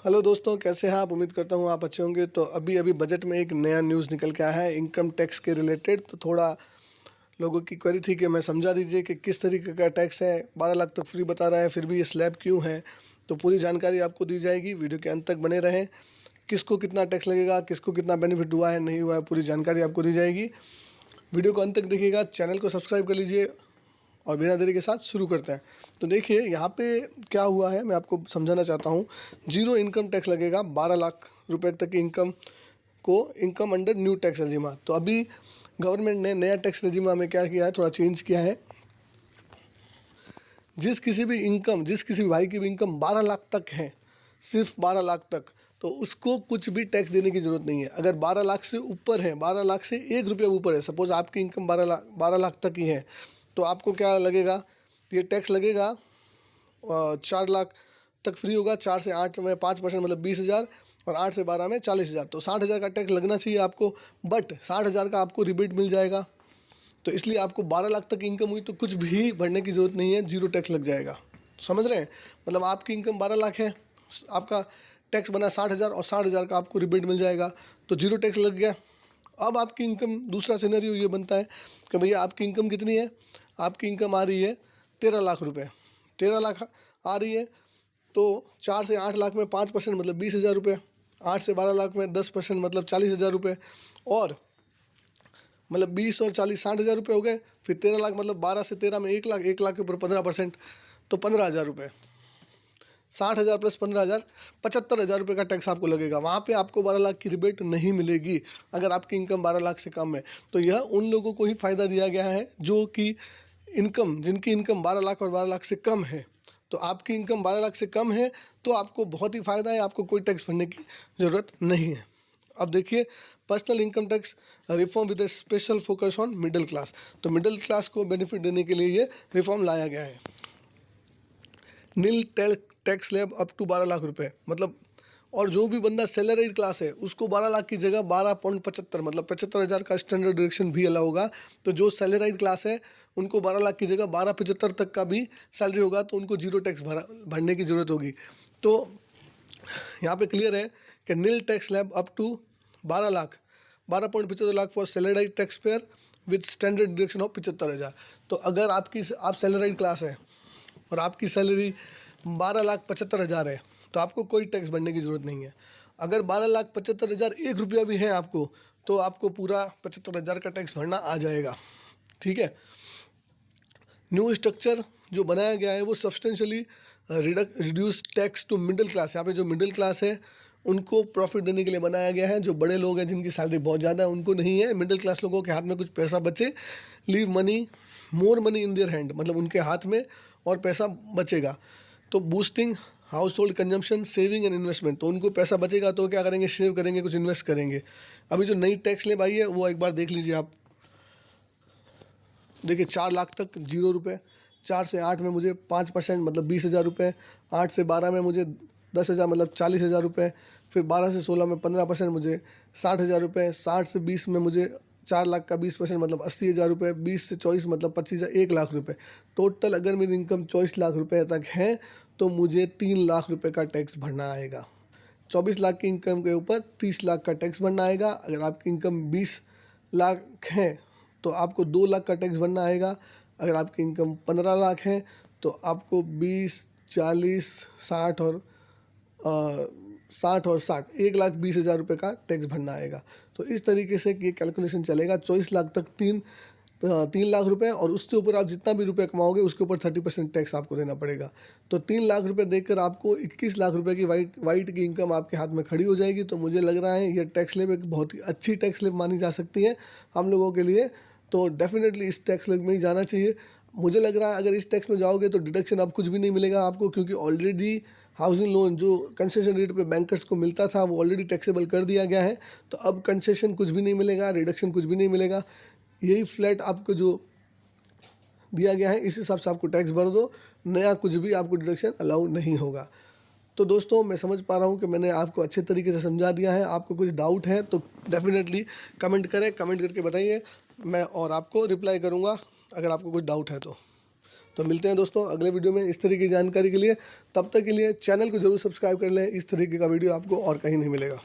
Hello दोस्तों, कैसे हैं आप? उम्मीद करता हूँ आप अच्छे होंगे। तो अभी अभी बजट में एक नया न्यूज़ निकल के आया है इनकम टैक्स के रिलेटेड। तो थोड़ा लोगों की क्वेरी थी कि मैं समझा दीजिए कि किस तरीके का टैक्स है। 12 लाख तक फ्री बता रहा है, फिर भी ये स्लैब क्यों है। तो पूरी जानकारी आपको दी जाएगी, वीडियो के अंत तक बने रहें। किसको कितना टैक्स लगेगा, किसको कितना बेनिफिट हुआ है नहीं हुआ है, पूरी जानकारी आपको दी जाएगी। वीडियो को अंत तक देखिएगा, चैनल को सब्सक्राइब कर लीजिए और बिना देरी के साथ शुरू करते हैं। तो देखिए यहाँ पे क्या हुआ है, मैं आपको समझाना चाहता हूँ। जीरो इनकम टैक्स लगेगा 12 लाख रुपए तक की इनकम को, इनकम अंडर न्यू टैक्स रेजिमा। तो अभी गवर्नमेंट ने नया टैक्स रेजिमा में क्या किया है, थोड़ा चेंज किया है। जिस किसी भी भाई की भी इनकम 12 लाख तक है, सिर्फ 12 लाख तक, तो उसको कुछ भी टैक्स देने की ज़रूरत नहीं है। अगर 12 लाख से ऊपर है, 12 लाख से 1 रुपया ऊपर है, सपोज आपकी इनकम 12 लाख तक ही है, तो आपको क्या लगेगा, ये टैक्स लगेगा 4 लाख तक फ्री होगा। 4 से 8 में 5% मतलब 20,000, और 8 से 12 में 40,000। तो 60,000 का टैक्स लगना चाहिए आपको, बट 60,000 का आपको रिबेट मिल जाएगा। तो इसलिए आपको 12 लाख तक इनकम हुई तो कुछ भी भरने की ज़रूरत नहीं है, जीरो टैक्स लग जाएगा। समझ रहे हैं? मतलब आपकी इनकम 12 लाख है, आपका टैक्स बना 60,000 और 60,000 का आपको रिबेट मिल जाएगा, तो जीरो टैक्स लग गया। अब आपकी इनकम, दूसरा सिनेरियो ये बनता है कि भैया आपकी इनकम कितनी है, आपकी इनकम आ रही है 13 लाख रुपये। 13 लाख आ रही है, तो 4 से 8 लाख में 5% मतलब 20,000 रुपये, 8 से 12 लाख में 10% मतलब 40,000 रुपये, और मतलब 20 और 40 60,000 रुपये हो गए। फिर 13 लाख मतलब 12 से 13 में 1 लाख, 1 लाख के ऊपर 15%, तो 15,000 रुपये। 60,000 प्लस 15,000, 75,000 रुपये का टैक्स आपको लगेगा। वहाँ पे आपको 12 लाख की रिबेट नहीं मिलेगी अगर आपकी इनकम 12 लाख से कम है। तो यह उन लोगों को ही फ़ायदा दिया गया है जो कि जिनकी इनकम 12 लाख और 12 लाख से कम है। तो आपकी इनकम 12 लाख से कम है तो आपको बहुत ही फ़ायदा है, आपको कोई टैक्स भरने की ज़रूरत नहीं है। अब देखिए, personal income tax reform with a special focus on middle class. तो मिडिल क्लास को बेनिफिट देने के लिए ये रिफॉर्म लाया गया है। Nil tax slab up to 12 lakh रुपए, मतलब, और जो भी बंदा सैलरीड क्लास है उसको 12 लाख की जगह 12.75 मतलब 75,000 का स्टैंडर्ड डिडक्शन भी अलाउ होगा। तो जो सैलरीड क्लास है उनको 12 लाख की जगह 12.75 तक का भी सैलरी होगा, तो उनको जीरो टैक्स भरने की ज़रूरत होगी। तो यहाँ पे क्लियर है कि nil tax slab up to 12 lakh, 12.75 lakh for salaried tax payer with standard deduction of 75,000। तो अगर आप सैलरीड क्लास है और आपकी सैलरी 12,75,000 है, तो आपको कोई टैक्स भरने की ज़रूरत नहीं है। अगर 12,75,000 1 रुपया भी है आपको, तो आपको पूरा 75,000 का टैक्स भरना आ जाएगा। ठीक है। न्यू स्ट्रक्चर जो बनाया गया है वो substantially reduce tax to middle class. यहाँ पे जो मिडिल क्लास है उनको प्रॉफिट देने के लिए बनाया गया है। जो बड़े लोग हैं जिनकी सैलरी बहुत ज़्यादा है उनको नहीं है, मिडिल क्लास लोगों के हाथ में कुछ पैसा बचे, leave money, more money in their hand, मतलब उनके हाथ में और पैसा बचेगा। तो boosting house hold consumption, saving and investment, तो उनको पैसा बचेगा तो क्या करेंगे, सेव करेंगे, कुछ इन्वेस्ट करेंगे। अभी जो नई टैक्स स्लैब आई है वो एक बार देख लीजिए आप। देखिए 4 लाख तक 0 रुपये, 4 से 8 में मुझे 5% मतलब 20,000 रुपये, 8 से 12 में मुझे 10,000 मतलब 40,000 रुपये, फिर 12 से 16 में 15% मुझे 60,000 रुपये, 60 से 20 में मुझे 4 लाख का 20% मतलब 80,000 रुपये, 20 से 24 मतलब 25,000, 1 लाख रुपये। टोटल अगर मेरी इनकम 24 लाख रुपये तक है तो मुझे 3 लाख रुपये का टैक्स भरना आएगा। 24 लाख की इनकम के ऊपर 30 लाख का टैक्स भरना आएगा। अगर आपकी इनकम 20 लाख है तो आपको 2 लाख का टैक्स भरना आएगा। अगर आपकी इनकम 15 लाख है तो आपको 20, 40, 60 और 60 1,20,000 रुपये का टैक्स भरना आएगा। तो इस तरीके से ये कैलकुलेशन चलेगा। 24 लाख तक 3 लाख रुपए, और उससे ऊपर आप जितना भी रुपए कमाओगे उसके ऊपर 30% टैक्स आपको देना पड़ेगा। तो 3 लाख रुपए देकर आपको 21 लाख रुपए की वाइट की इनकम आपके हाथ में खड़ी हो जाएगी। तो मुझे लग रहा है ये टैक्स स्लैब एक बहुत ही अच्छी टैक्स स्लैब मानी जा सकती है हम लोगों के लिए। तो डेफिनेटली इस टैक्स स्लैब में ही जाना चाहिए। मुझे लग रहा है अगर इस टैक्स में जाओगे तो डिडक्शन अब कुछ भी नहीं मिलेगा आपको, क्योंकि ऑलरेडी हाउसिंग लोन जो कंसेशन रेट पे बैंकर्स को मिलता था वो ऑलरेडी टैक्सेबल कर दिया गया है। तो अब कंसेशन कुछ भी नहीं मिलेगा, रिडक्शन कुछ भी नहीं मिलेगा। यही फ्लैट आपको जो दिया गया है इस हिसाब से आपको टैक्स भर दो, नया कुछ भी आपको डिडक्शन अलाउ नहीं होगा। तो दोस्तों, मैं समझ पा रहा हूँ कि मैंने आपको अच्छे तरीके से समझा दिया है। आपको कुछ डाउट है तो डेफिनेटली कमेंट करें, कमेंट करके बताइए, मैं और आपको रिप्लाई करूँगा अगर आपको कुछ डाउट है तो। तो मिलते हैं दोस्तों अगले वीडियो में इस तरीके की जानकारी के लिए। तब तक के लिए चैनल को जरूर सब्सक्राइब कर लें, इस तरीके का वीडियो आपको और कहीं नहीं मिलेगा।